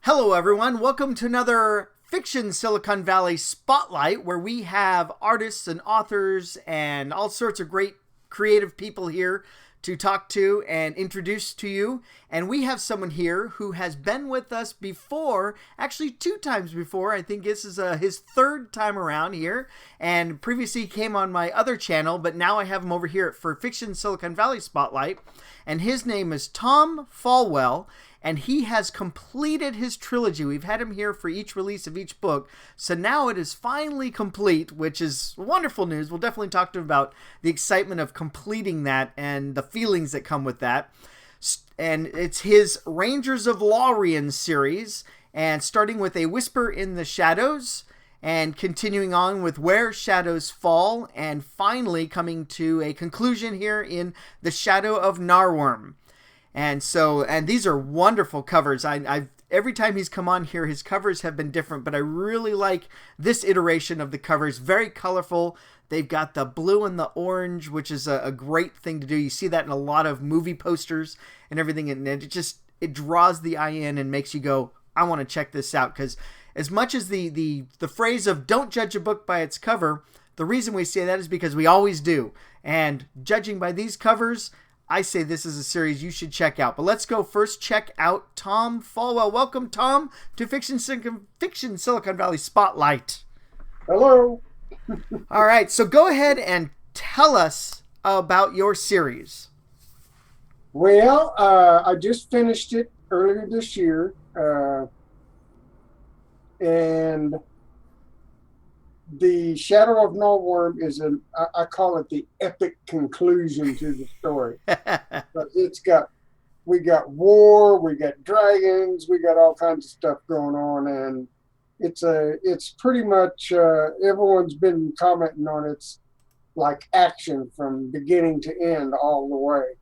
Hello, everyone. Welcome to another Fiction Silicon Valley Spotlight, where we have artists and authors and all sorts of great creative people here to talk to and introduce to you. And we have someone here who has been with us before, actually two times before. I think this is his third time around here. And previously he came on my other channel, but now I have him over here for Fiction Silicon Valley Spotlight. And his name is Tom Fallwell. And he has completed his trilogy. We've had him here for each release of each book. So now it is finally complete, which is wonderful news. We'll definitely talk to him about the excitement of completing that and the feelings that come with that. And it's his Rangers of Laerean series. And starting with A Whisper in the Shadows. And continuing on with Where Shadows Fall. And finally coming to a conclusion here in The Shadow of Narworm. And these are wonderful covers. I've every time he's come on here, his covers have been different, but I really like this iteration of the covers. Very colorful. They've got the blue and the orange, which is a great thing to do. You see that in a lot of movie posters and everything, and it draws the eye in and makes you go, I want to check this out. Because as much as the phrase of don't judge a book by its cover, the reason we say that is because we always do. And judging by these covers, I say this is a series you should check out. But let's go first check out Tom Fallwell. Welcome, Tom, to Fiction Silicon Valley Spotlight. Hello. All right, so go ahead and tell us about your series. Well, I just finished it earlier this year, and The Shadow of Narworm is I call it the epic conclusion to the story. But we got war, we got dragons, we got all kinds of stuff going on, and it's pretty much everyone's been commenting on it's like action from beginning to end all the way.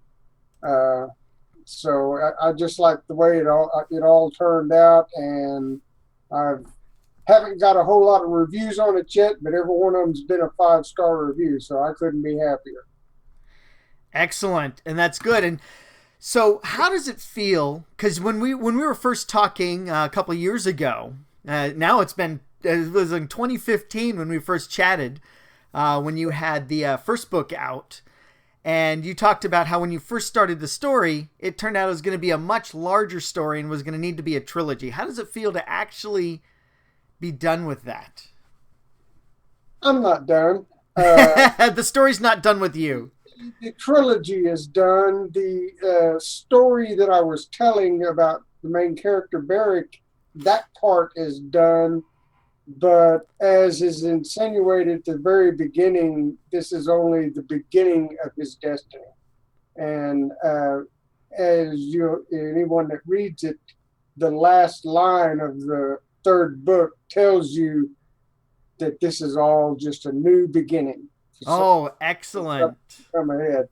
So I just like the way it all turned out, and I've haven't got a whole lot of reviews on it yet, but every one of them's been a 5-star review, so I couldn't be happier. Excellent, and that's good. And so, how does it feel? Because when we were first talking a couple of years ago, now it was in 2015 when we first chatted, when you had the first book out, and you talked about how when you first started the story, it turned out it was going to be a much larger story and was going to need to be a trilogy. How does it feel to actually be done with that? I'm not done. The story's not done with you. The trilogy is done. The story that I was telling about the main character, Beric, that part is done. But as is insinuated at the very beginning, this is only the beginning of his destiny. And anyone that reads it, the last line of the third book tells you that this is all just a new beginning. Oh, excellent. Come ahead.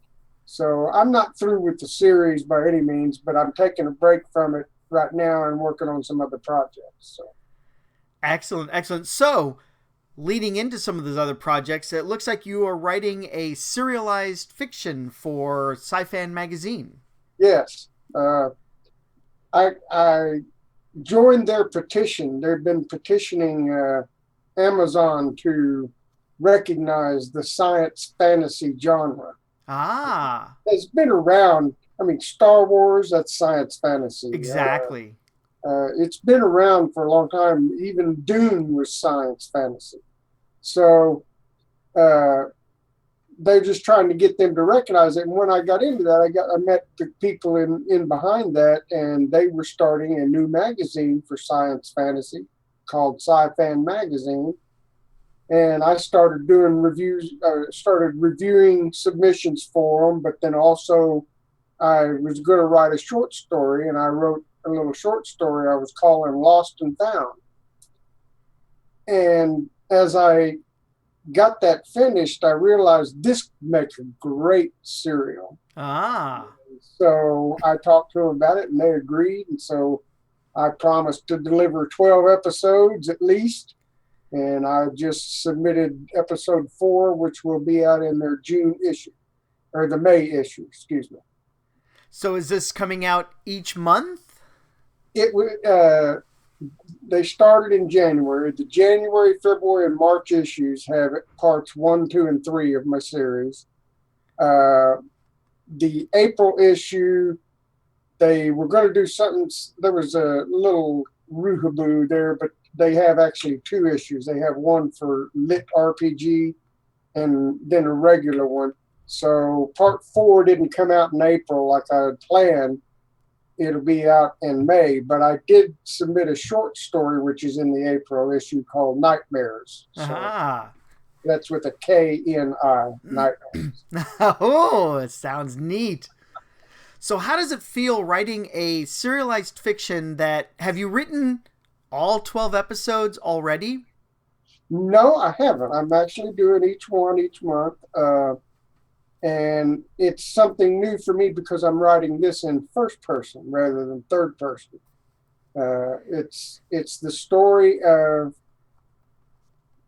So I'm not through with the series by any means, but I'm taking a break from it right now and working on some other projects. So. Excellent. So, leading into some of those other projects, it looks like you are writing a serialized fiction for Sci-Fi magazine. Yes. I joined their petition. They've been petitioning Amazon to recognize the science fantasy genre. Ah. It's been around. I mean, Star Wars, that's science fantasy. Exactly. It's been around for a long time. Even Dune was science fantasy. So they're just trying to get them to recognize it. And when I got into that, I met the people in behind that, and they were starting a new magazine for science fantasy called Sci-Fi Magazine. And I started doing reviews, started reviewing submissions for them, but then also I was going to write a short story, and I wrote a little short story I was calling Lost and Found. And as I got that finished, I realized this makes a great serial. Ah. So I talked to them about it, and they agreed. And so I promised to deliver 12 episodes at least. And I just submitted episode 4, which will be out in their June issue, or the May issue, excuse me. So is this coming out each month? It They started in January. The January, February, and March issues have parts 1, 2, and 3 of my series. The April issue, they were going to do something. There was a little roohaboo there, but they have actually 2 issues. They have one for Lit RPG and then a regular one. So part 4 didn't come out in April like I had planned. It'll be out in May, but I did submit a short story, which is in the April issue called Nightmares. So that's with a K-N-I, Nightmares. Oh, it sounds neat. So how does it feel writing a serialized fiction that, have you written all 12 episodes already? No, I haven't. I'm actually doing each one each month. And it's something new for me because I'm writing this in first person rather than third person. It's the story of,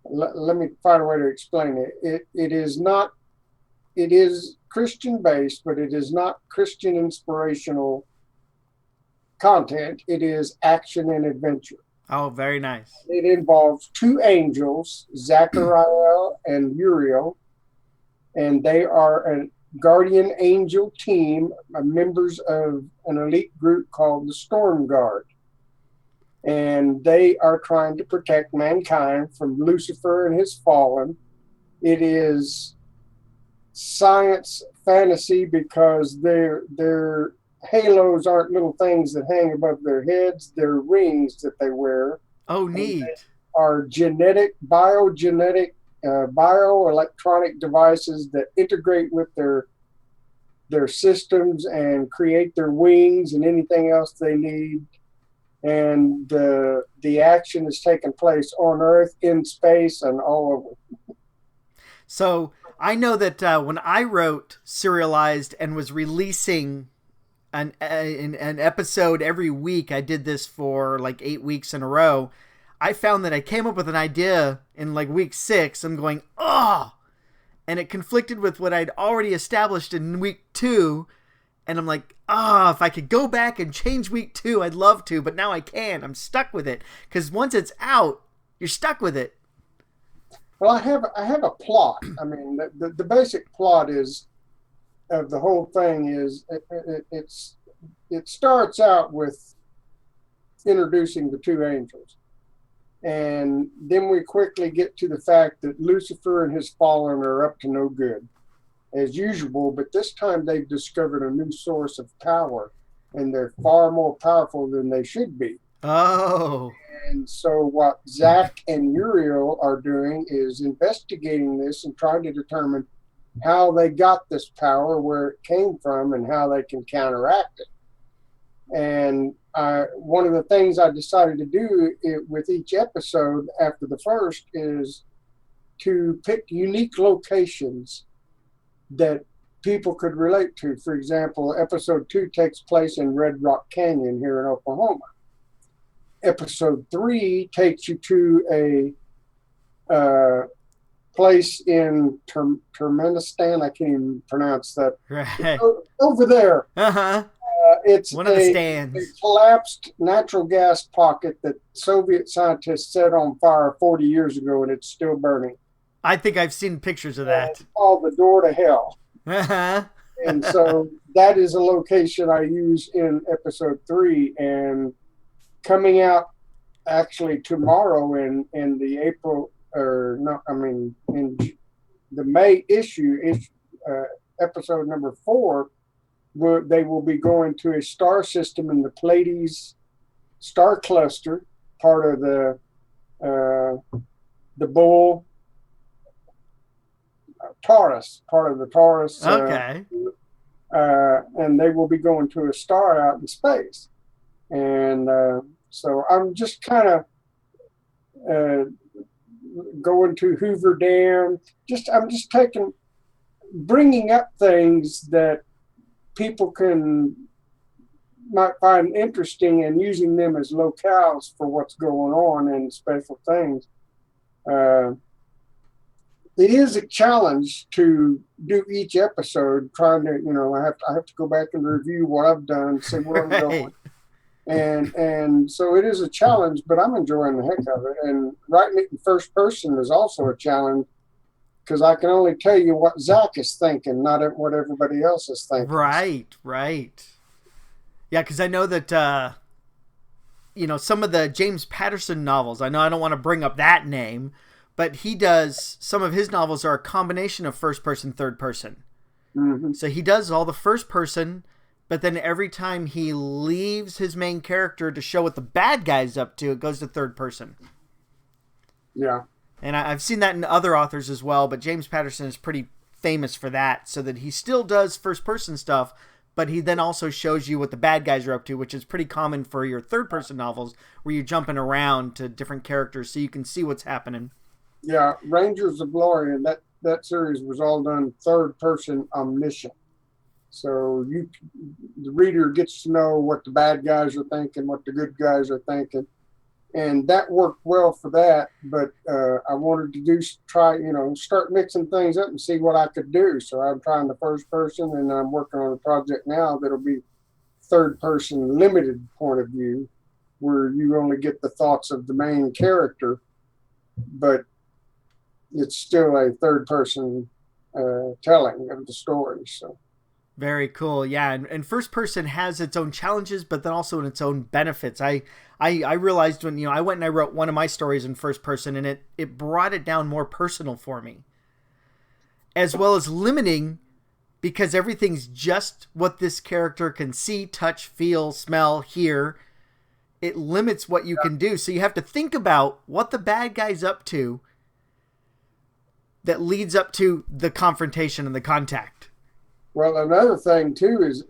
let me find a way to explain it. It is Christian based, but it is not Christian inspirational content. It is action and adventure. Oh, very nice. It involves 2 angels, Zachariah and Uriel, and they are a guardian angel team, members of an elite group called the Storm Guard. And they are trying to protect mankind from Lucifer and his fallen. It is science fantasy because their halos aren't little things that hang above their heads. They're rings that they wear. Oh, neat. Are biogenetic, bioelectronic devices that integrate with their systems and create their wings and anything else they need. And the action is taking place on Earth, in space, and all over. So I know that when I wrote serialized and was releasing an episode every week, I did this for like 8 weeks in a row. I found that I came up with an idea in like week 6. I'm going, oh, and it conflicted with what I'd already established in week 2. And I'm like, if I could go back and change week 2, I'd love to, but now I can't. I'm stuck with it because once it's out, you're stuck with it. Well, I have a plot. I mean, the basic plot is of the whole thing is it starts out with introducing the 2 angels. And then we quickly get to the fact that Lucifer and his fallen are up to no good, as usual, but this time they've discovered a new source of power, and they're far more powerful than they should be. Oh. And so what Zach and Uriel are doing is investigating this and trying to determine how they got this power, where it came from, and how they can counteract it. And one of the things I decided to do with each episode after the first is to pick unique locations that people could relate to. For example, episode 2 takes place in Red Rock Canyon here in Oklahoma. Episode 3 takes you to a place in Turkmenistan. I can't even pronounce that. Right. Over there. Uh-huh. It's one of the stands. A collapsed natural gas pocket that Soviet scientists set on fire 40 years ago, and it's still burning. I think I've seen pictures of that. It's called the Door to Hell. Uh-huh. And so that is a location I use in episode 3, and coming out actually tomorrow in the April, or no, I mean in the May issue, episode number 4, where they will be going to a star system in the Pleiades star cluster, part of the bull Taurus, part of the Taurus. Okay. And they will be going to a star out in space. And so I'm just kind of going to Hoover Dam. I'm just bringing up things that people might find interesting and using them as locales for what's going on and special things. It is a challenge to do each episode, trying to, I have to go back and review what I've done, see where I'm going. And so it is a challenge, but I'm enjoying the heck of it. And writing it in first person is also a challenge because I can only tell you what Zach is thinking, not what everybody else is thinking. Right, right. Yeah, because I know that some of the James Patterson novels. I know I don't want to bring up that name, but he does some of his novels are a combination of first person, third person. Mm-hmm. So he does all the first person, but then every time he leaves his main character to show what the bad guy's up to, it goes to third person. Yeah. And I've seen that in other authors as well, but James Patterson is pretty famous for that, so that he still does first person stuff, but he then also shows you what the bad guys are up to, which is pretty common for your third person novels where you're jumping around to different characters so you can see what's happening. Yeah, Rangers of Laerean, that series was all done third person omniscient. So the reader gets to know what the bad guys are thinking, what the good guys are thinking, and that worked well for that. But I wanted to start mixing things up and see what I could do. So I'm trying the first person, and I'm working on a project now that'll be third person limited point of view, where you only get the thoughts of the main character, but it's still a third person telling of the story. So very cool. Yeah, and first person has its own challenges, but then also in its own benefits. I realized when I went and I wrote one of my stories in first person, and it brought it down more personal for me, as well as limiting, because everything's just what this character can see, touch, feel, smell, hear. It limits what you can do. So you have to think about what the bad guy's up to that leads up to the confrontation and the contact. Well, another thing too is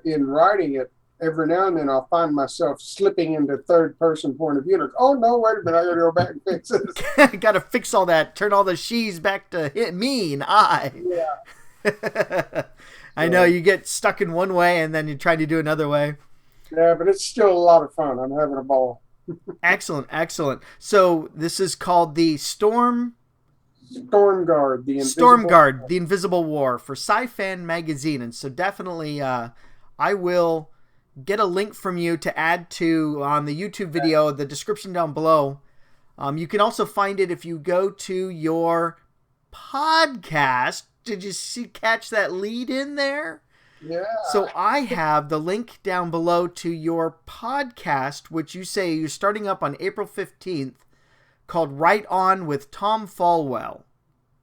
in writing it, every now and then I'll find myself slipping into third person point of view. Like, oh no, wait a minute, I gotta go back and fix this. I gotta fix all that, turn all the she's back to me and I. Yeah. I know, you get stuck in one way and then you're trying to do another way. Yeah, but it's still a lot of fun. I'm having a ball. Excellent. So this is called the Storm Guard, the Invisible War for Sci-Fan Magazine. And so definitely I will get a link from you to add to on the YouTube video, the description down below. You can also find it if you go to your podcast. Did you catch that lead in there? Yeah. So I have the link down below to your podcast, which you say you're starting up on April 15th, called Right On with Tom Fallwell.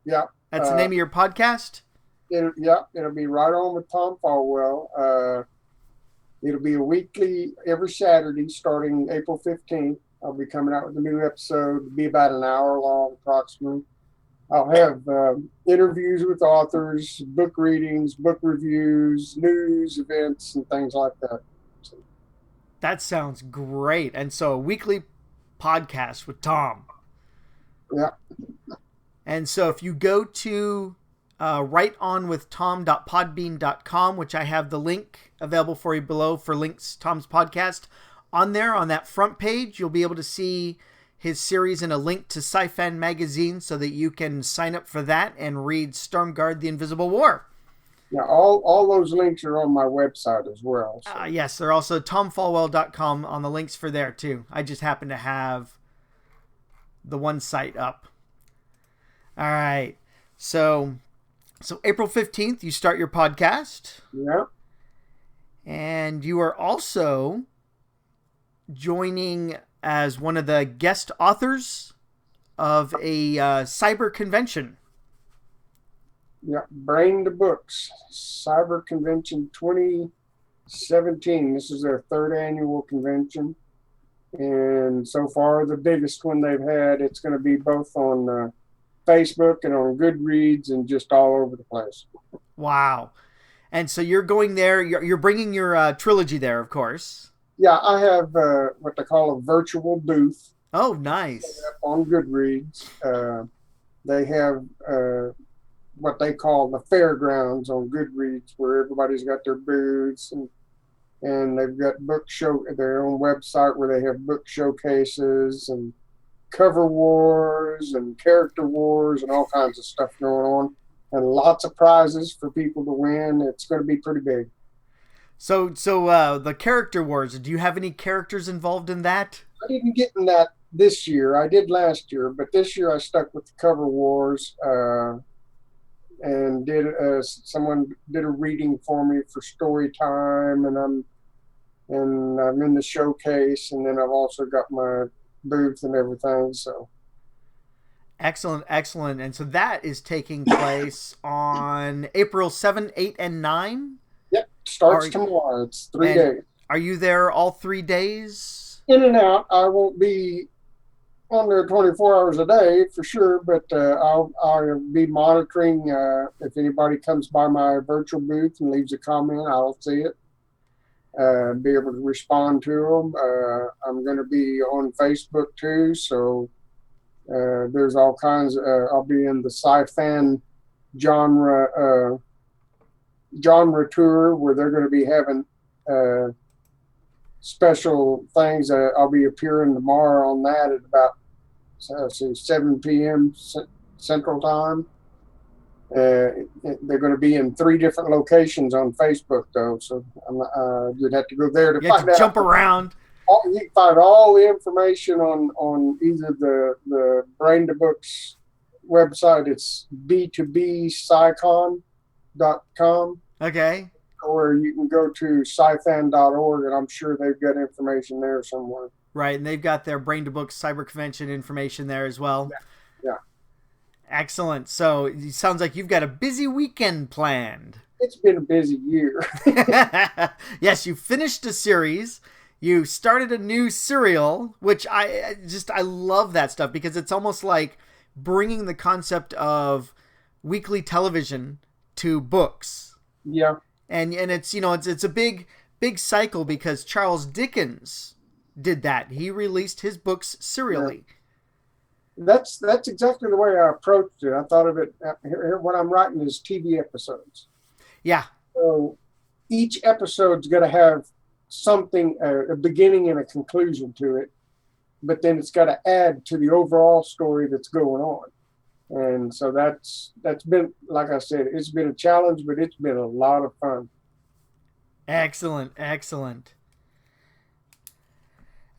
Yeah. That's the name of your podcast? It'll be Right On with Tom Fallwell. It'll be a weekly, every Saturday, starting April 15th. I'll be coming out with a new episode. It'll be about an hour long, approximately. I'll have interviews with authors, book readings, book reviews, news, events, and things like that. So. That sounds great. And so a weekly podcast with Tom. Yeah. And so if you go to rightonwithtom.podbean.com, which I have the link available for you below for links Tom's podcast, on there, on that front page, you'll be able to see his series and a link to Sci-Fan Magazine so that you can sign up for that and read Stormguard the Invisible War. Yeah, all those links are on my website as well. So. Yes, they're also tomfallwell.com on the links for there too. I just happen to have the one site up. All right. So April 15th, you start your podcast. Yeah. And you are also joining as one of the guest authors of a cyber convention. Yeah, Brain to Books, Cyber Convention 2017. This is their third annual convention. And so far, the biggest one they've had. It's going to be both on Facebook and on Goodreads and just all over the place. Wow. And so you're going there. You're bringing your trilogy there, of course. Yeah, I have what they call a virtual booth. Oh, nice. On Goodreads. They have what they call the fairgrounds on Goodreads, where everybody's got their booths, and they've got their own website where they have book showcases and cover wars and character wars and all kinds of stuff going on, and lots of prizes for people to win. It's going to be pretty big. So the character wars. Do you have any characters involved in that? I didn't get in that this year. I did last year, but this year I stuck with the cover wars, and did someone did a reading for me for story time, and I'm in the showcase, and then I've also got my booth and everything. So Excellent, excellent. And so that is taking place on April 7, 8, and 9. yep, starts Are, tomorrow. It's 3 days. are you there all 3 days? In and out. I won't be on there 24 hours a day for sure, but I'll be monitoring. If anybody comes by my virtual booth and leaves a comment, I'll see it. Be able to respond to them. I'm going to be on Facebook too, so there's all kinds. I'll be in the sci-fan genre tour where they're going to be having special things. I'll be appearing tomorrow on that at about 7 p.m. Central Time. They're going to be in 3 different locations on Facebook, though, so you'd have to go there to find out. Jump around. You can find all the information on either the Brain to Books website. It's b2bscicon.com. Okay. Or you can go to scifan.org, and I'm sure they've got information there somewhere. Right, and they've got their Brain to Books Cyber Convention information there as well. Yeah. Excellent. So it sounds like you've got a busy weekend planned. It's been a busy year. Yes, you finished a series. You started a new serial, which I love that stuff because it's almost like bringing the concept of weekly television to books. Yeah. And it's it's a big cycle because Charles Dickens did that. He released his books serially. Yeah. That's exactly the way I approached it. I thought of it. What I'm writing is TV episodes. Yeah. So each episode's got to have something, a beginning and a conclusion to it, but then it's got to add to the overall story that's going on. And so that's been, like I said, it's been a challenge, but it's been a lot of fun. Excellent, excellent.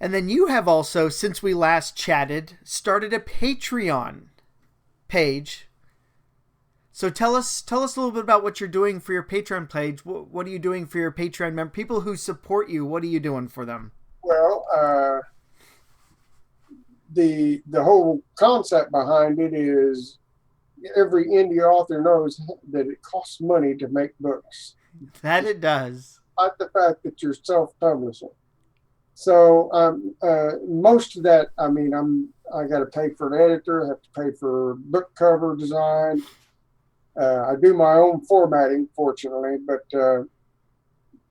And then you have also, since we last chatted, started a Patreon page. So tell us a little bit about what you're doing for your Patreon page. What are you doing for your Patreon members? People who support you, what are you doing for them? Well, the whole concept behind it is every indie author knows that it costs money to make books. That it does. Despite the fact that you're self-publishing. So most of that, I got to pay for an editor, I have to pay for book cover design. I do my own formatting, fortunately, but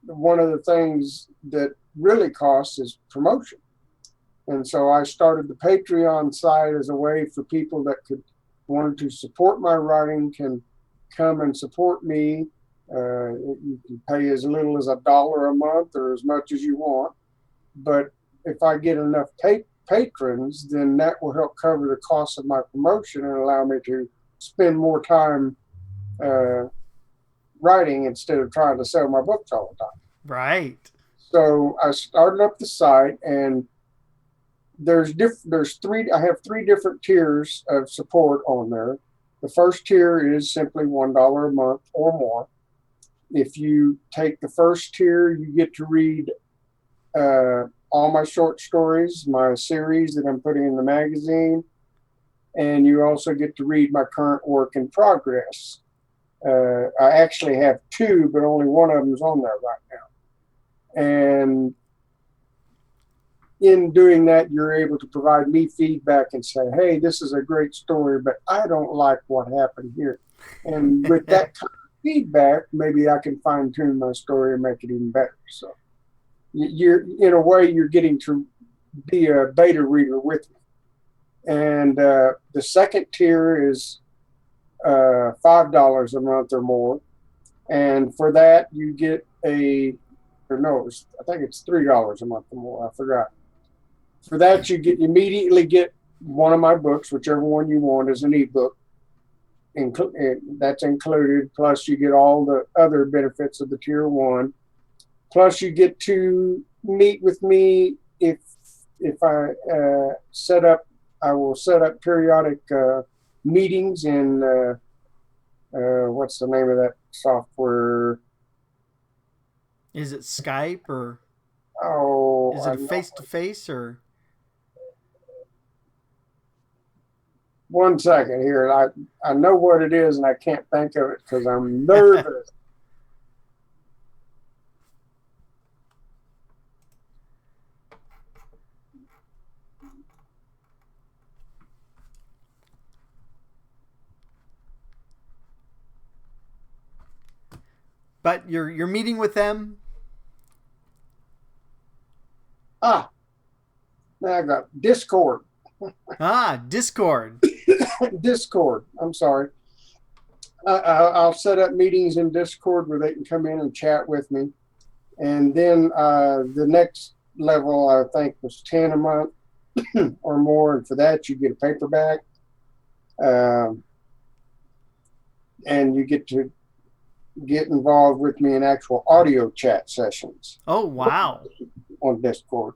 one of the things that really costs is promotion. And so I started the Patreon site as a way for people that wanted to support my writing can come and support me. You can pay as little as $1 a month or as much as you want. But if I get enough patrons, then that will help cover the cost of my promotion and allow me to spend more time writing instead of trying to sell my books all the time. Right. So I started up the site, and there's 3. I have 3 different tiers of support on there. The first tier is simply $1 a month or more. If you take the first tier, you get to read all my short stories, my series that I'm putting in the magazine, and you also get to read my current work in progress. I actually have 2, but only one of them is on there right now. And in doing that, you're able to provide me feedback and say, hey, this is a great story, but I don't like what happened here. And with that kind of feedback, maybe I can fine tune my story and make it even better. So you're, in a way, you're getting to be a beta reader with me. And the second tier is $5 a month or more. And for that, you get I think it's $3 a month or more. I forgot. For that, you immediately get one of my books, whichever one you want, as an ebook. That's included. Plus, you get all the other benefits of the tier 1. Plus, you get to meet with me if I set up. I will set up periodic meetings in what's the name of that software? Is it Skype or Oh, is it a face to face or? one second here. I know what it is, and I can't think of it because I'm nervous. But you're meeting with them. Ah, now I got Discord. Discord. Discord. I'm sorry. I'll set up meetings in Discord where they can come in and chat with me. And then the next level, I think, was 10 a month or more. And for that, you get a paperback. And you get to get involved with me in actual audio chat sessions. Oh, wow. On Discord.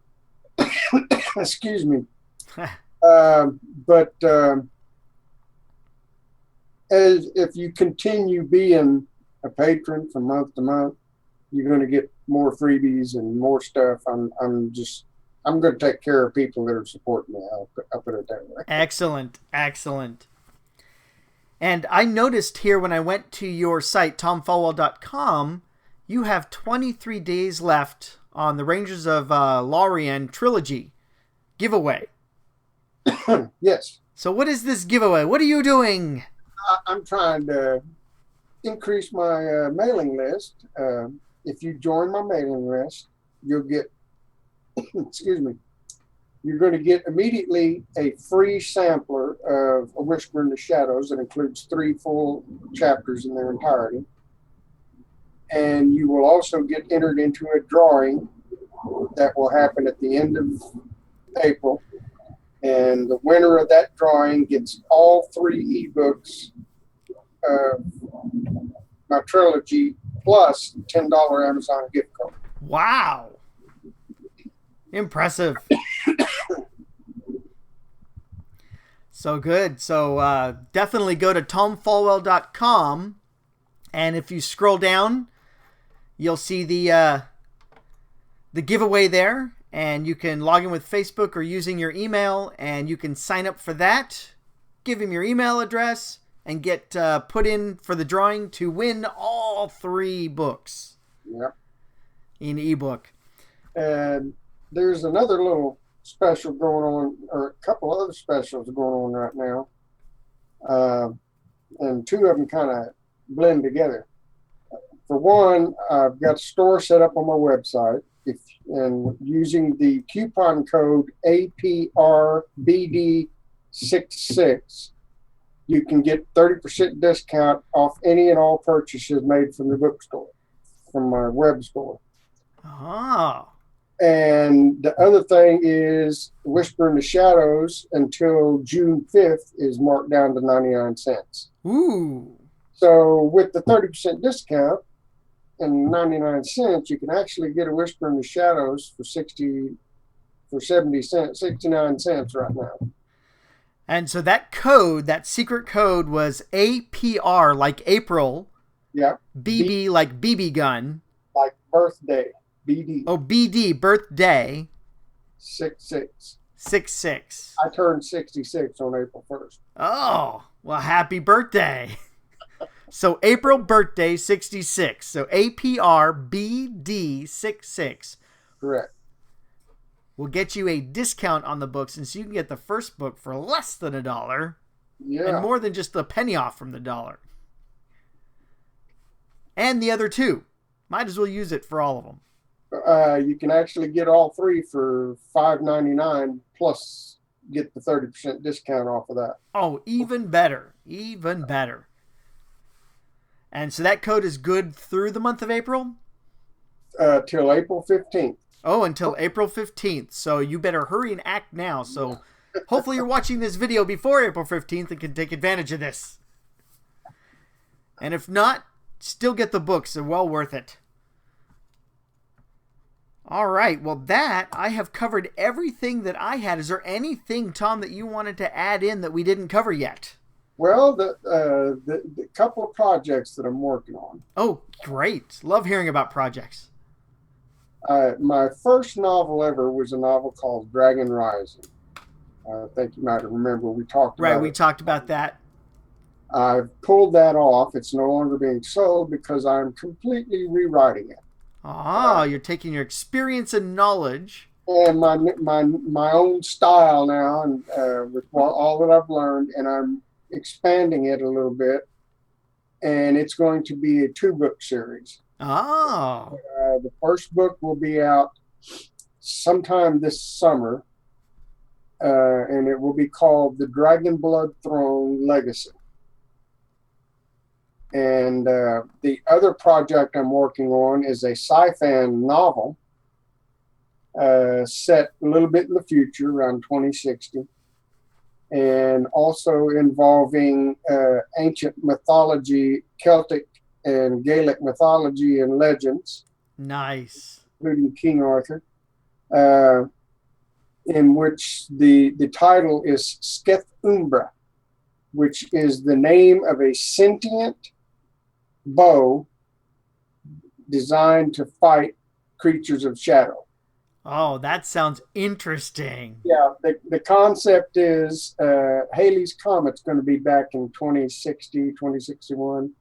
Excuse me. But as if you continue being a patron from month to month, you're going to get more freebies and more stuff. I'm going to take care of people that are supporting me. I'll put it that way. Excellent. And I noticed here when I went to your site, tomfallwell.com, you have 23 days left on the Rangers of Laerean Trilogy giveaway. Yes. So what is this giveaway? What are you doing? I'm trying to increase my mailing list. If you join my mailing list, you'll get, excuse me, you're going to get immediately a free sampler of A Whisper in the Shadows that includes 3 full chapters in their entirety. And you will also get entered into a drawing that will happen at the end of April. And the winner of that drawing gets all 3 ebooks of my trilogy plus $10 Amazon gift card. Wow. Impressive. So good. So definitely go to tomfallwell.com, and if you scroll down, you'll see the giveaway there, and you can log in with Facebook or using your email, and you can sign up for that, give him your email address, and get put in for the drawing to win all 3 books. Yep. In ebook. And there's another little special going on, or a couple other specials going on right now. And 2 of them kind of blend together. For one, I've got a store set up on my website. And using the coupon code APRBD66, you can get 30% discount off any and all purchases made from the bookstore, from my web store. Oh. And the other thing is Whisper in the Shadows until June 5th is marked down to 99 cents. Ooh. So with the 30% discount and 99 cents, you can actually get A Whisper in the Shadows for 69 cents right now. And so that code, that secret code was APR, like April. Yeah. BB, like BB gun. Like birthday. BD. Oh, BD, birthday. 66. 66. I turned 66 on April 1st. Oh, well, happy birthday. So April birthday, 66. So APR BD66. Correct. Will get you a discount on the books, and so you can get the first book for less than $1. Yeah. And more than just a penny off from the $1. And the other 2. Might as well use it for all of them. You can actually get all 3 for $5.99 plus get the 30% discount off of that. Oh, even better. Even better. And so that code is good through the month of April? Till April 15th. Oh, until April 15th. So you better hurry and act now. So hopefully you're watching this video before April 15th and can take advantage of this. And if not, still get the books. They're well worth it. All right. Well, I have covered everything that I had. Is there anything, Tom, that you wanted to add in that we didn't cover yet? Well, the couple of projects that I'm working on. Oh, great. Love hearing about projects. My first novel ever was a novel called Dragon Rising. I think you might remember we talked about it. Right, we talked about that. I've pulled that off. It's no longer being sold because I'm completely rewriting it. You're taking your experience and knowledge. And my own style now, and with all that I've learned, and I'm expanding it a little bit. And it's going to be a 2-book series. Oh. The first book will be out sometime this summer, and it will be called The Dragon Blood Throne Legacy. And the other project I'm working on is a sci-fi novel set a little bit in the future, around 2060, and also involving ancient mythology, Celtic and Gaelic mythology and legends. Nice. Including King Arthur, in which the title is Sketh Umbra, which is the name of a sentient bow designed to fight creatures of shadow. Oh, that sounds interesting. Yeah, the concept is Halley's Comet's going to be back in 2060, 2061.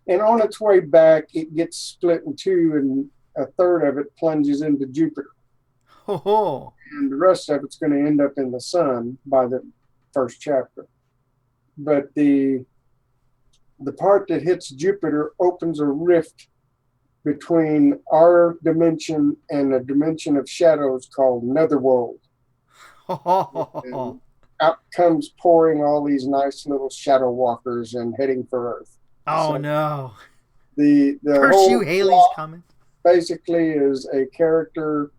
And on its way back, it gets split in two, and a third of it plunges into Jupiter. Oh. And the rest of it's going to end up in the sun by the first chapter. But the part that hits Jupiter opens a rift between our dimension and a dimension of shadows called Netherworld. Oh. Out comes pouring all these nice little shadow walkers and heading for Earth. Oh, so no. The Curse whole you, Halley's Comet. Basically is a character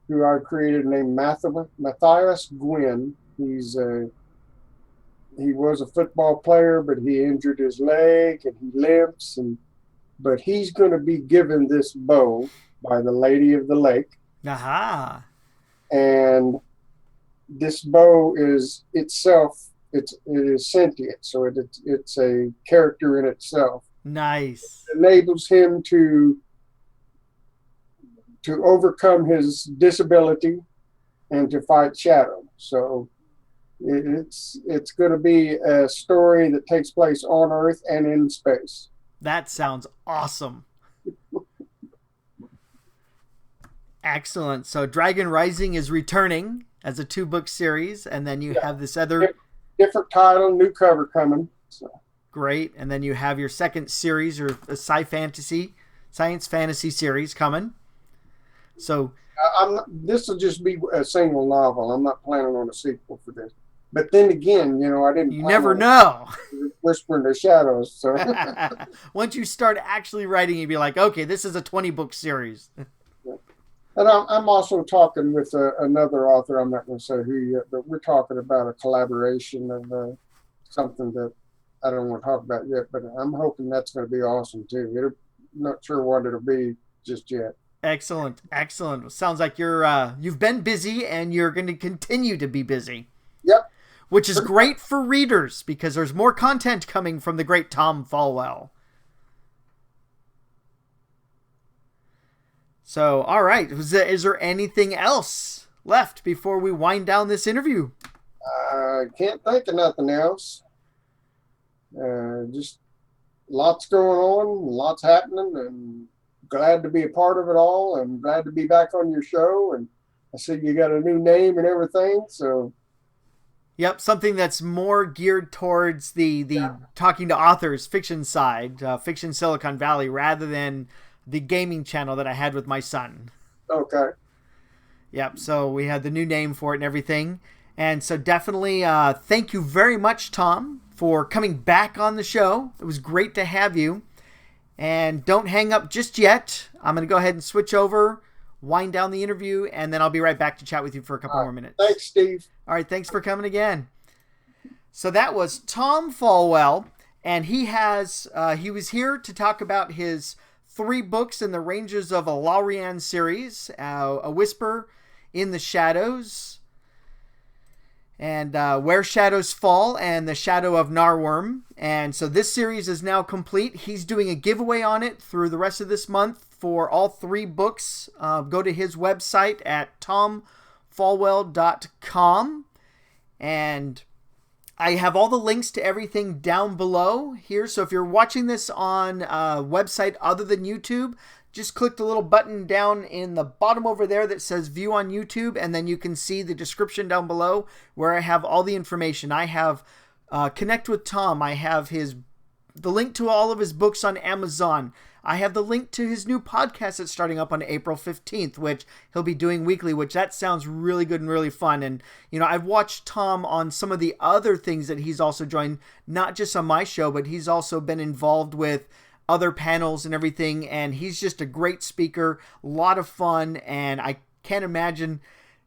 who I created named Matthias Gwyn. He was a football player, but he injured his leg and he limps, but he's going to be given this bow by the Lady of the Lake. Aha. And this bow is itself, it is sentient, so it's a character in itself. Nice. It enables him to overcome his disability and to fight shadow. So it's going to be a story that takes place on Earth and in space. That sounds awesome. Excellent. So Dragon Rising is returning as a 2-book series, and then you have this other different title, new cover coming. So. Great. And then you have your second series, or a science fantasy series coming. So this will just be a single novel. I'm not planning on a sequel for this. But then again, I didn't. You never know. Whisper in the shadows. So once you start actually writing, you'd be like, okay, this is a 20-book series. And I'm also talking with another author. I'm not going to say who yet, but we're talking about a collaboration of something that I don't want to talk about yet. But I'm hoping that's going to be awesome too. Not sure what it'll be just yet. Excellent. Sounds like you've been busy and you're going to continue to be busy. Yep. Which is great for readers because there's more content coming from the great Tom Fallwell. So, all right. Is there anything else left before we wind down this interview? I can't think of nothing else. Just lots going on, lots happening, and glad to be a part of it all, and glad to be back on your show. And I see you got a new name and everything, so. Yep, something that's more geared towards the talking to authors fiction side, Fiction Silicon Valley, rather than the gaming channel that I had with my son. Okay. Yep, so we had the new name for it and everything. And so definitely thank you very much, Tom, for coming back on the show. It was great to have you. And don't hang up just yet. I'm going to go ahead and switch over, wind down the interview, and then I'll be right back to chat with you for a couple more minutes. Thanks, Steve. All right, thanks for coming again. So that was Tom Fallwell, and he was here to talk about his 3 books in the ranges of a Laerean series, A Whisper in the Shadows, and Where Shadows Fall, and The Shadow of Narworm. And so this series is now complete. He's doing a giveaway on it through the rest of this month for all 3 books. Go to his website at tomfallwell.com, and I have all the links to everything down below here. So if you're watching this on a website other than YouTube, just click the little button down in the bottom over there that says View on YouTube, and then you can see the description down below where I have all the information. I have Connect with Tom. I have the link to all of his books on Amazon. I have the link to his new podcast that's starting up on April 15th, which he'll be doing weekly, which that sounds really good and really fun. And, you know, I've watched Tom on some of the other things that he's also joined, not just on my show, but he's also been involved with other panels and everything. And he's just a great speaker, a lot of fun. And I can't imagine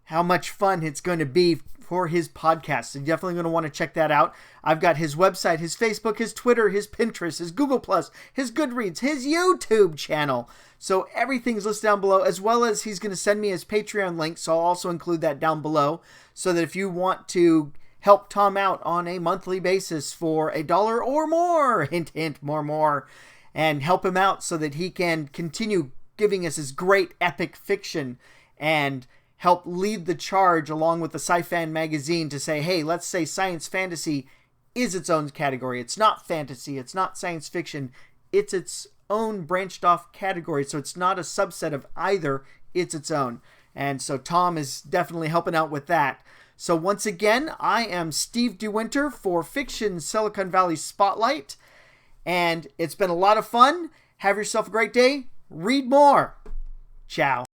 how much fun it's going to be for his podcast. So definitely going to want to check that out. I've got his website, his Facebook, his Twitter, his Pinterest, his Google+, his Goodreads, his YouTube channel. So everything's listed down below, as well as he's going to send me his Patreon link. So I'll also include that down below, so that if you want to help Tom out on a monthly basis for $1 or more, hint, hint, more, and help him out so that he can continue giving us his great epic fiction and help lead the charge along with the Sci-Fan magazine to say, hey, let's say science fantasy is its own category. It's not fantasy. It's not science fiction. It's its own branched off category. So it's not a subset of either. It's its own. And so Tom is definitely helping out with that. So once again, I am Steve DeWinter for Fiction Silicon Valley Spotlight. And it's been a lot of fun. Have yourself a great day. Read more. Ciao.